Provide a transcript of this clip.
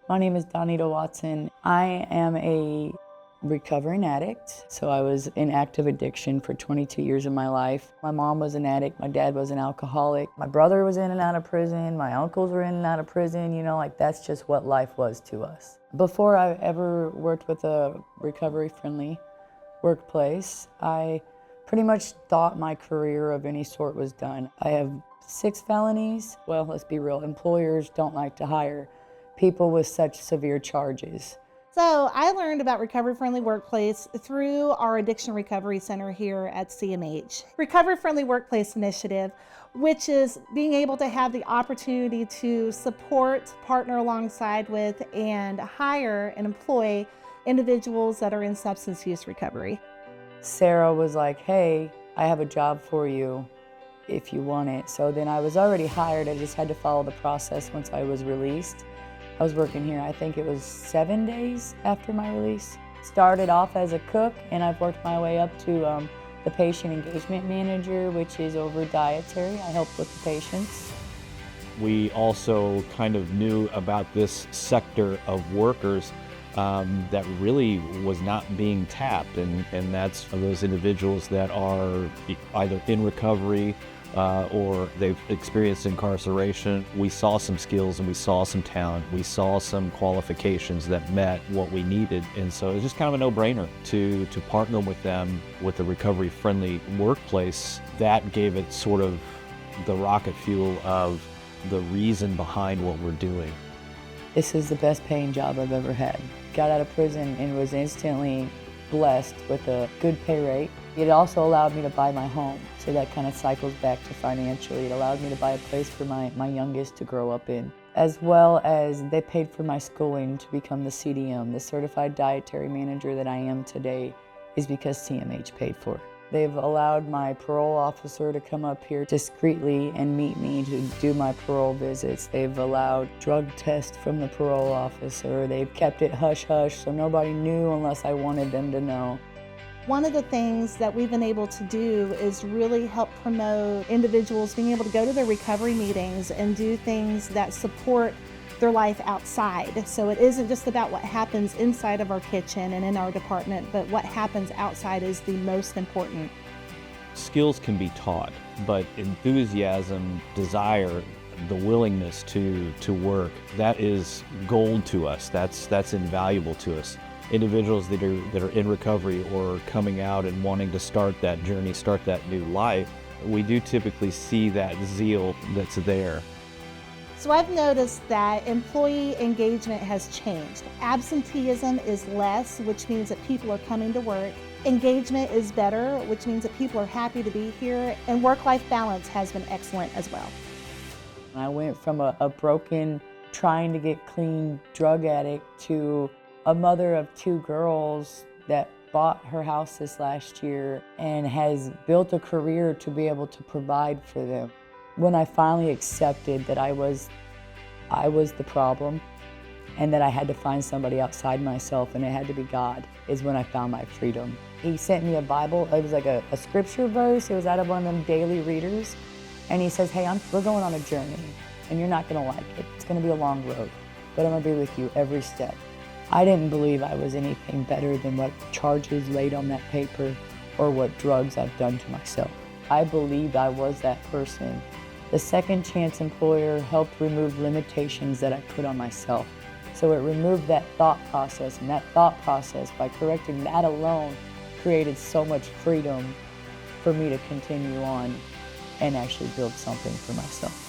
My name is Donita Watson. I am a recovering addict. So I was in active addiction for 22 years of my life. My mom was an addict, my dad was an alcoholic, my brother was in and out of prison, my uncles were in and out of prison, that's just what life was to us. Before I ever worked with a recovery-friendly workplace, I pretty much thought my career of any sort was done. I have 6 felonies. Well, let's be real, employers don't like to hire people with such severe charges. So I learned about Recovery Friendly Workplace through our Addiction Recovery Center here at CMH. Recovery Friendly Workplace Initiative, which is being able to have the opportunity to support, partner alongside with, and hire and employ individuals that are in substance use recovery. Sarah was like, hey, I have a job for you if you want it. So then I was already hired, I just had to follow the process once I was released. I was working here, I think it was 7 days after my release. Started off as a cook, and I've worked my way up to the patient engagement manager, which is over dietary. I help with the patients. We also kind of knew about this sector of workers that really was not being tapped, and that's those individuals that are either in recovery or they've experienced incarceration. We saw some skills and we saw some talent. We saw some qualifications that met what we needed. And so it was just kind of a no-brainer to partner with them with a recovery-friendly workplace. That gave it sort of the rocket fuel of the reason behind what we're doing. This is the best paying job I've ever had. Got out of prison and was instantly blessed with a good pay rate. It also allowed me to buy my home, so that kind of cycles back to financially. It allowed me to buy a place for my youngest to grow up in, as well as they paid for my schooling to become the CDM. The certified dietary manager that I am today is because CMH paid for it. They've allowed my parole officer to come up here discreetly and meet me to do my parole visits. They've allowed drug tests from the parole officer. They've kept it hush-hush so nobody knew unless I wanted them to know. One of the things that we've been able to do is really help promote individuals being able to go to their recovery meetings and do things that support their life outside. So it isn't just about what happens inside of our kitchen and in our department, but what happens outside is the most important. Skills can be taught, but enthusiasm, desire, the willingness to work, that is gold to us. That's invaluable to us. Individuals that are in recovery or coming out and wanting to start that journey, start that new life, we do typically see that zeal that's there. So I've noticed that employee engagement has changed. Absenteeism is less, which means that people are coming to work. Engagement is better, which means that people are happy to be here. And work-life balance has been excellent as well. I went from a broken, trying to get clean drug addict to a mother of 2 girls that bought her house this last year and has built a career to be able to provide for them. When I finally accepted that I was the problem and that I had to find somebody outside myself and it had to be God, is when I found my freedom. He sent me a Bible. It was like a scripture verse. It was out of one of them daily readers. And he says, hey, we're going on a journey and you're not gonna like it. It's gonna be a long road, but I'm gonna be with you every step. I didn't believe I was anything better than what charges laid on that paper or what drugs I've done to myself. I believed I was that person. The Second Chance employer helped remove limitations that I put on myself. So it removed that thought process, and that thought process, by correcting that alone, created so much freedom for me to continue on and actually build something for myself.